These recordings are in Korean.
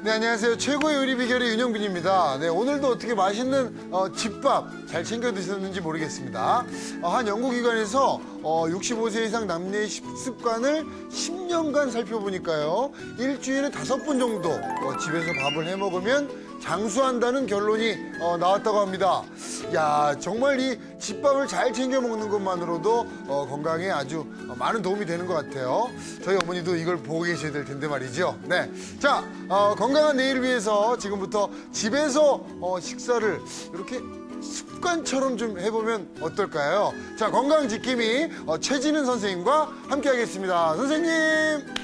네, 안녕하세요. 최고의 요리 비결의 윤영빈입니다. 네, 오늘도 어떻게 맛있는 집밥 잘 챙겨 드셨는지 모르겠습니다. 한 연구기관에서 65세 이상 남녀의 식습관을 10년간 살펴보니까요. 일주일에 5번 정도 집에서 밥을 해 먹으면 장수한다는 결론이 나왔다고 합니다. 야, 정말 이 집밥을 잘 챙겨 먹는 것만으로도 건강에 아주 많은 도움이 되는 것 같아요. 저희 어머니도 이걸 보고 계셔야 될 텐데 말이죠. 네, 자, 건강한 내일을 위해서 지금부터 집에서 식사를 이렇게 습관처럼 좀 해보면 어떨까요? 자, 건강지킴이 최진은 선생님과 함께하겠습니다. 선생님!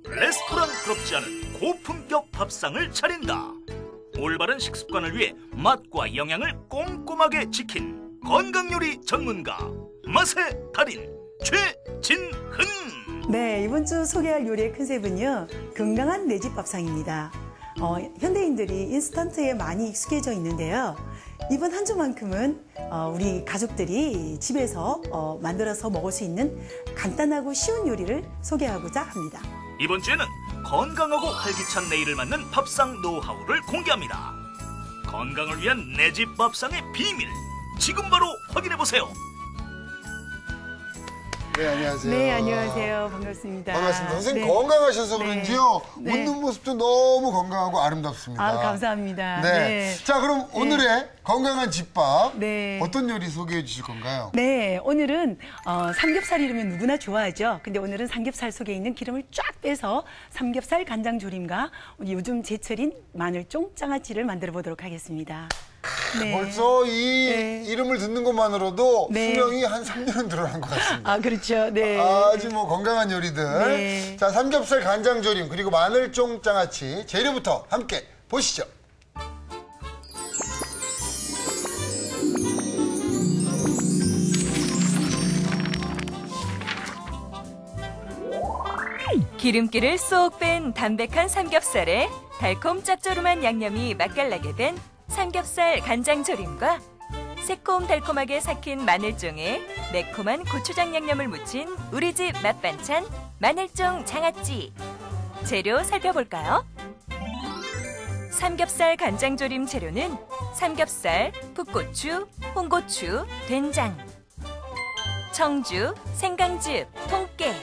레스토랑스럽지 않은 고품격 밥상을 차린다. 올바른 식습관을 위해 맛과 영양을 꼼꼼하게 지킨 건강요리 전문가 맛의 달인 최진흔. 네, 이번 주 소개할 요리의 컨셉은요, 건강한 내 집 밥상입니다. 현대인들이 인스턴트에 많이 익숙해져 있는데요. 이번 한 주만큼은 우리 가족들이 집에서 만들어서 먹을 수 있는 간단하고 쉬운 요리를 소개하고자 합니다. 이번 주에는 건강하고 활기찬 내일을 맞는 밥상 노하우를 공개합니다. 건강을 위한 내 집 밥상의 비밀, 지금 바로 확인해보세요. 네, 안녕하세요. 네, 안녕하세요. 반갑습니다. 반갑습니다. 선생님 네. 건강하셔서 네. 그런지요. 네. 웃는 모습도 너무 건강하고 아름답습니다. 아, 감사합니다. 네. 네. 자, 그럼 오늘의 건강한 집밥 네. 어떤 요리 소개해 주실 건가요? 네, 오늘은 삼겹살 이러면 누구나 좋아하죠. 근데 오늘은 삼겹살 속에 있는 기름을 쫙 빼서 삼겹살 간장 조림과 요즘 제철인 마늘종 장아찌를 만들어 보도록 하겠습니다. 네. 벌써 이 네. 이름을 듣는 것만으로도 네. 수명이 한 3년은 늘어난 것 같습니다. 아, 그렇죠. 네. 아주 뭐 건강한 요리들. 네. 자, 삼겹살 간장조림 그리고 마늘종 장아찌 재료부터 함께 보시죠. 기름기를 쏙 뺀 담백한 삼겹살에 달콤 짭조름한 양념이 맛깔나게 된 삼겹살 간장조림과 새콤달콤하게 삭힌 마늘종에 매콤한 고추장 양념을 묻힌 우리 집 맛반찬 마늘종 장아찌. 재료 살펴볼까요? 삼겹살 간장조림 재료는 삼겹살, 풋고추, 홍고추, 된장, 청주, 생강즙, 통깨.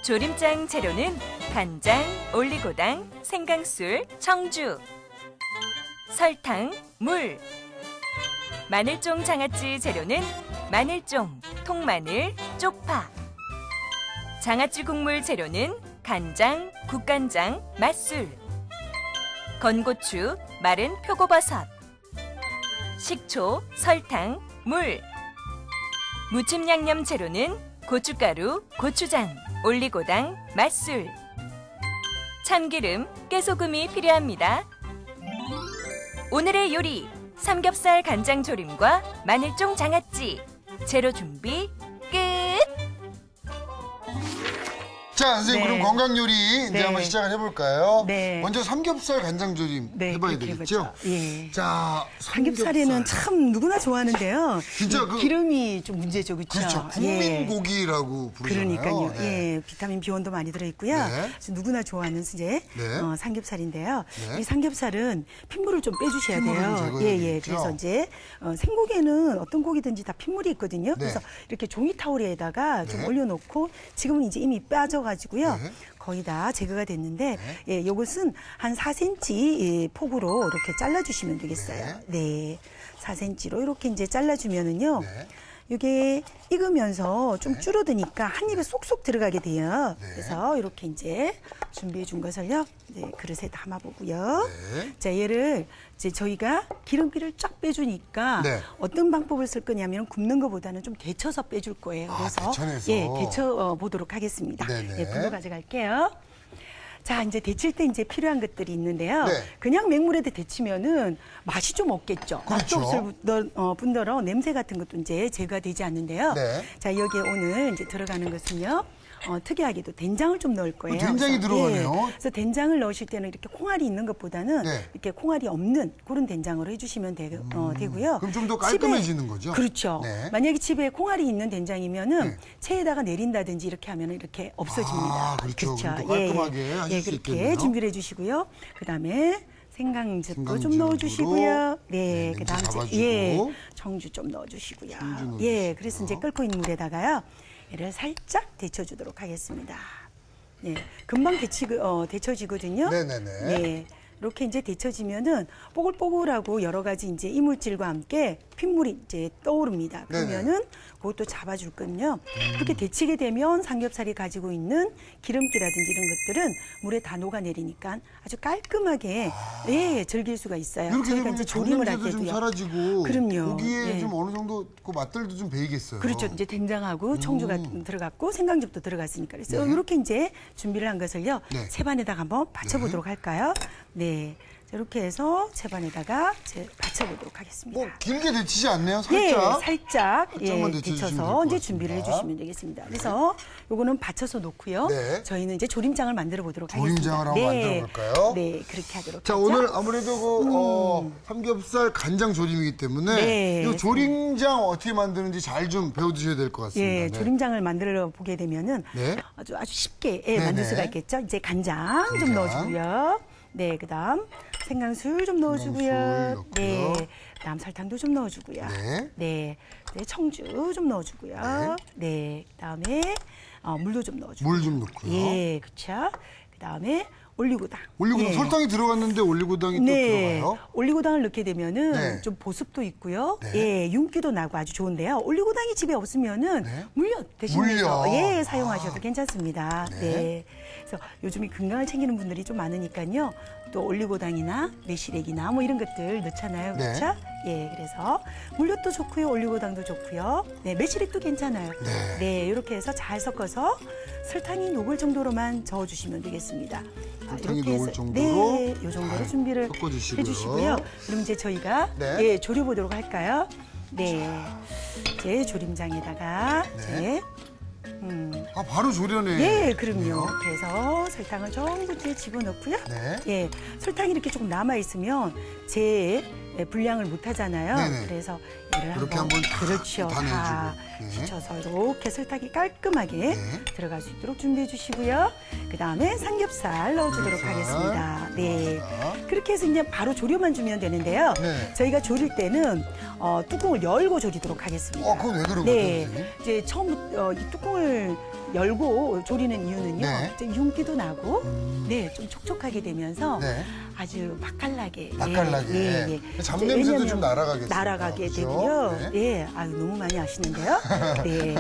조림장 재료는 간장, 올리고당, 생강술, 청주, 설탕, 물. 마늘종 장아찌 재료는 마늘종, 통마늘, 쪽파. 장아찌 국물 재료는 간장, 국간장, 맛술, 건고추, 마른 표고버섯, 식초, 설탕, 물. 무침 양념 재료는 고춧가루, 고추장, 올리고당, 맛술, 참기름, 깨소금이 필요합니다. 오늘의 요리, 삼겹살 간장조림과 마늘종 장아찌. 재료 준비 끝! 자, 선생님 네. 그럼 건강 요리 이제 네. 한번 시작을 해볼까요? 네. 먼저 삼겹살 간장조림 네, 해봐야 그렇게 되겠죠? 해보죠. 예. 자, 삼겹살에는 참 누구나 좋아하는데요. 진짜 이 기름이 좀 문제죠, 그렇죠? 그렇죠. 국민고기라고 부르잖아요. 그러니까요. 네. 예, 비타민 B1도 많이 들어있고요. 네. 그래서 누구나 좋아하는 이제 네. 삼겹살인데요. 네. 이 삼겹살은 핏물을 좀 빼주셔야 핏물을 돼요. 제거해야 예, 되겠죠. 그래서 이제 생고기에는 어떤 고기든지 다 핏물이 있거든요. 네. 그래서 이렇게 종이 타올에다가 좀 네. 올려놓고 지금은 이제 이미 빠져가지고요. 네. 거의 다 제거가 됐는데, 네. 예, 요것은 한 4cm 폭으로 이렇게 잘라주시면 되겠어요. 네. 네. 4cm로 이렇게 이제 잘라주면은요. 네. 이게 익으면서 좀 줄어드니까 한 입에 쏙쏙 들어가게 돼요. 네. 그래서 이렇게 이제 준비해 준 것을요. 네, 그릇에 담아보고요. 네. 자, 얘를 이제 저희가 기름기를 쫙 빼주니까 네. 어떤 방법을 쓸 거냐면 굽는 것보다는 좀 데쳐서 빼줄 거예요. 아, 그래서 데쳐내서. 예, 데쳐 보도록 하겠습니다. 네네. 예, 불로 가져갈게요. 자, 이제 데칠 때 이제 필요한 것들이 있는데요. 네. 그냥 맹물에 데치면은 맛이 좀 없겠죠. 그렇죠. 맛도 없을 뿐더러 냄새 같은 것도 이제 제거가 되지 않는데요. 네. 자, 여기에 오늘 이제 들어가는 것은요. 특이하게도 된장을 좀 넣을 거예요. 된장이 그래서, 들어가네요. 그래서 된장을 넣으실 때는 이렇게 콩알이 있는 것보다는 네. 이렇게 콩알이 없는 그런 된장으로 해주시면 되고요. 그럼 좀 더 깔끔해지는 거죠? 그렇죠. 네. 만약에 집에 콩알이 있는 된장이면은 네. 체에다가 내린다든지 이렇게 하면 이렇게 없어집니다. 그렇죠. 그럼 또 깔끔하게 하실 수 그렇게 있겠네요. 준비를 해주시고요. 그다음에 생강즙도 좀 생강즙으로. 넣어주시고요. 네, 네, 냄새 그다음 잡아주고. 청주 좀 넣어주시고요. 청주 넣어주시고요. 예, 그래서 이제 끓고 있는 물에다가요, 얘를 살짝 데쳐주도록 하겠습니다. 네, 금방 데쳐지거든요. 네네네. 네. 이렇게 이제 데쳐지면은 뽀글뽀글하고 여러 가지 이제 이물질과 함께 핏물이 이제 떠오릅니다. 그러면은 그것도 잡아줄 거든요. 그렇게 데치게 되면 삼겹살이 가지고 있는 기름기라든지 이런 것들은 물에 다 녹아내리니까 아주 깔끔하게 즐길 수가 있어요. 이렇게 저희가 되면 이제 조림을 할 잡냄새도 좀 때도요. 사라지고 그럼요. 고기에 예. 좀 어느 정도 그 맛들도 좀 배이겠어요. 그렇죠. 이제 된장하고 청주가 들어갔고 생강즙도 들어갔으니까 그래서 이렇게 이제 준비를 한 것을요, 네. 채반에다가 한번 받쳐보도록 할까요? 네, 자, 이렇게 해서 채반에다가 받쳐보도록 하겠습니다. 뭐 길게 데치지 않네요. 예, 살짝. 살짝 살짝만 데쳐주시면 데쳐서 될것 이제 준비를 같습니다. 해주시면 되겠습니다. 그래서 요거는 받쳐서 놓고요. 네. 저희는 이제 조림장을 만들어 보도록 조림장을 하겠습니다. 한번 만들어 볼까요? 네, 그렇게 하도록 자, 하죠. 오늘 아무래도 삼겹살 간장 조림이기 때문에 네. 이 조림장 어떻게 만드는지 잘 좀 배워두셔야 될 것 같습니다. 예, 네. 조림장을 만들어 보게 되면은 네. 아주 쉽게 네네. 만들 수가 있겠죠. 이제 간장 좀 넣어주고요. 네, 그다음 생강술 좀 넣어주고요. 넣고요. 네, 그다음 설탕도 좀 넣어주고요. 네. 네, 청주 좀 넣어주고요. 네, 그다음에 물도 좀 넣어주고요. 물 좀 넣고요. 예, 그렇죠. 그다음에 올리고당. 올리고당 예. 설탕이 들어갔는데 올리고당이 또 들어가요. 올리고당을 넣게 되면은 네. 좀 보습도 있고요. 네. 예, 윤기도 나고 아주 좋은데요. 올리고당이 집에 없으면은 네. 물엿 대신해서 물엿. 사용하셔도 괜찮습니다. 네. 네. 그래서 요즘에 건강을 챙기는 분들이 좀 많으니까요. 또 올리고당이나 매실액이나 뭐 이런 것들 넣잖아요. 네. 그렇죠? 예, 그래서 물엿도 좋고요. 올리고당도 좋고요. 네, 매실액도 괜찮아요. 네. 이렇게 해서 잘 섞어서 설탕이 녹을 정도로만 저어주시면 되겠습니다. 설탕이 이렇게 해서, 녹을 정도로 네, 이 정도로 잘 준비를 섞어주시고요. 해주시고요. 그럼 이제 저희가 네. 조려보도록 할까요? 네, 이제 조림장에다가 이제 바로 조려내. 예, 그럼요. 그래서 설탕을 전부 이제 집어넣고요. 네. 예, 설탕이 이렇게 조금 남아 있으면 제 분량을 못 하잖아요. 네네. 그래서 얘를 이렇게 한번 한번 그렇죠. 다 다 내주고. 네. 씻어서 이렇게 설탕이 깔끔하게 들어갈 수 있도록 준비해 주시고요. 그 다음에 삼겹살 넣어주도록 삼겹살. 하겠습니다. 네, 들어갑니다. 그렇게 해서 이제 바로 조려만 주면 되는데요. 네. 저희가 조릴 때는 뚜껑을 열고 조리도록 하겠습니다. 그건 왜 그런 거죠, 네, 선생님? 이제 처음부터 이 뚜껑을 열고 조리는 이유는요. 네. 이제 윤기도 나고, 네, 좀 촉촉하게 되면서 네. 아주 맛깔나게. 맛깔나게. 잡냄새도 왜냐면 좀 날아가겠습니다. 날아가게 그죠? 되고요. 네. 네, 아유 너무 많이 아시는데요. 네.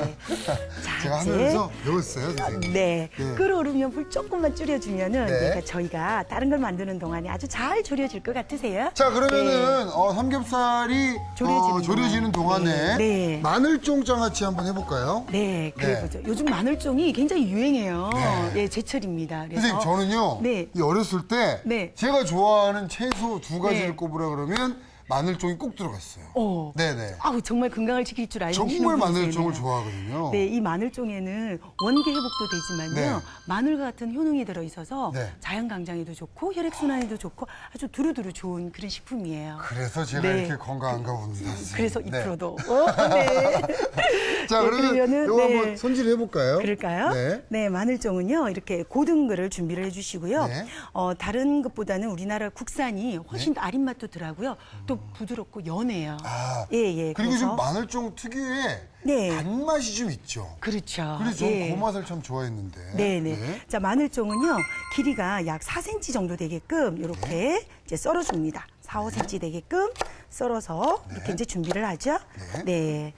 자, 제가 이제 하면서 배웠어요, 선생님. 네. 네. 끓어오르면 불 조금만 줄여주면은 네. 그러니까 저희가 다른 걸 만드는 동안에 아주 잘 조려질 것 같으세요? 자, 그러면은 삼겹살이 조려지는 동안에 네. 마늘쫑장아찌 한번 해볼까요? 네, 그래보죠. 요즘 마늘종이 굉장히 유행해요. 예, 제철입니다. 그래서 선생님, 저는요, 네. 이 어렸을 때 네. 제가 좋아하는 채소 두 가지를 네. 꼽으라 그러면 마늘쫑이 꼭 들어갔어요. 네네. 아우 정말 건강을 지킬 줄 알고 정말 마늘쫑을 분이시네요. 좋아하거든요. 네, 이 마늘종에는 원기 회복도 되지만요. 네. 마늘 같은 효능이 들어 있어서 네. 자연 강장에도 좋고 혈액 순환에도 좋고 아주 두루두루 좋은 그런 식품이에요. 그래서 제가 네. 이렇게 건강한가 봅니다. 선생님. 그래서 네. 2%도. 네. 자, 네, 그러면 그러면은, 이거 네. 한번 손질해 볼까요? 그럴까요? 네. 마늘종은요, 이렇게 고든 거를 준비를 해주시고요. 네. 다른 것보다는 우리나라 국산이 훨씬 더 아린 맛도 들하고요. 또 부드럽고 연해요. 예. 그리고 그래서- 좀 마늘쫑 특유의 네. 단맛이 좀 있죠. 그렇죠. 그래서 저는 예. 그 맛을 참 좋아했는데. 네네. 자, 마늘종은요, 길이가 약 4cm 정도 되게끔 이렇게 이제 썰어줍니다. 4, 5cm 되게끔 썰어서 이렇게 이제 준비를 하죠. 네.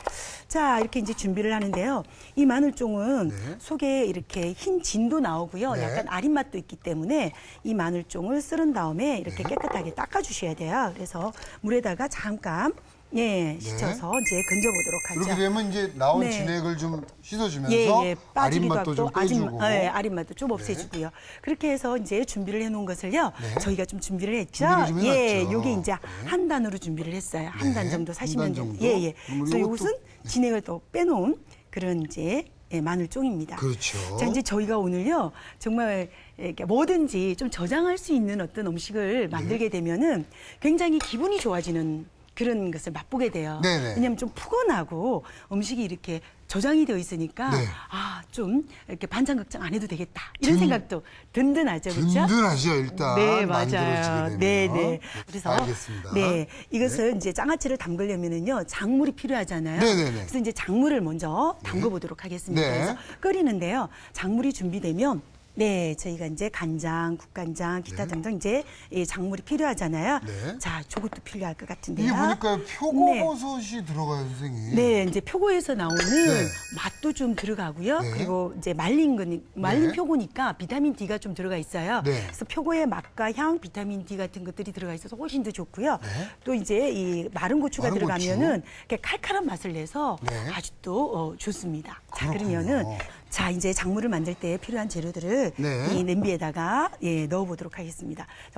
자, 이렇게 이제 준비를 하는데요. 이 마늘종은 속에 이렇게 흰 진도 나오고요. 네. 약간 아린 맛도 있기 때문에 이 마늘종을 썰은 다음에 이렇게 깨끗하게 닦아주셔야 돼요. 그래서 물에다가 잠깐 씻어서 이제 건져보도록 하죠. 이렇게 되면 이제 나온 네. 진액을 좀 씻어주면서 아린 빠지기도 맛도 좀 하고 빼주고. 아린 맛도 좀 없애주고요. 그렇게 해서 이제 준비를 해놓은 것을요. 저희가 좀 준비를 했죠. 준비를 좀 해놨죠. 요게 이제 한 단으로 준비를 했어요. 한 단 정도 사시면 한 돼요. 단 정도? 그래서 그러면 이것은 이것도- 진액을 또 빼놓은 그런 이제 예, 마늘종입니다. 그렇죠. 자, 이제 저희가 오늘요, 정말 이렇게 뭐든지 좀 저장할 수 있는 어떤 음식을 만들게 되면은 굉장히 기분이 좋아지는 그런 것을 맛보게 돼요. 네네. 왜냐하면 좀 푸근하고 음식이 이렇게 저장이 되어 있으니까 네. 아, 좀 이렇게 반찬 걱정 안 해도 되겠다. 이런 생각도 든든하죠. 그렇죠? 든든하죠, 일단. 네, 만들어지게 맞아요. 되면. 네, 네. 그래서 알겠습니다. 네, 이것을 이제 장아찌를 담그려면은요, 작물이 필요하잖아요. 네네네. 그래서 이제 작물을 먼저 담궈 보도록 하겠습니다. 네. 그래서 끓이는데요. 작물이 준비되면 네, 저희가 이제 간장, 국간장, 기타 등등 이제 이 작물이 필요하잖아요. 네. 자, 저것도 필요할 것 같은데요. 이게 보니까 표고버섯이 들어가요, 선생님. 네, 이제 표고에서 나오는 네. 맛도 좀 들어가고요. 네. 그리고 이제 말린 네. 표고니까 비타민 D가 좀 들어가 있어요. 네. 그래서 표고의 맛과 향, 비타민 D 같은 것들이 들어가 있어서 훨씬 더 좋고요. 네. 또 이제 이 마른 고추가 마른 들어가면은 이렇게 칼칼한 맛을 내서 네. 아주 또 좋습니다. 자, 그렇군요. 그러면은 자, 이제 작물을 만들 때 필요한 재료들을 네. 이 냄비에다가 예, 넣어 보도록 하겠습니다. 자,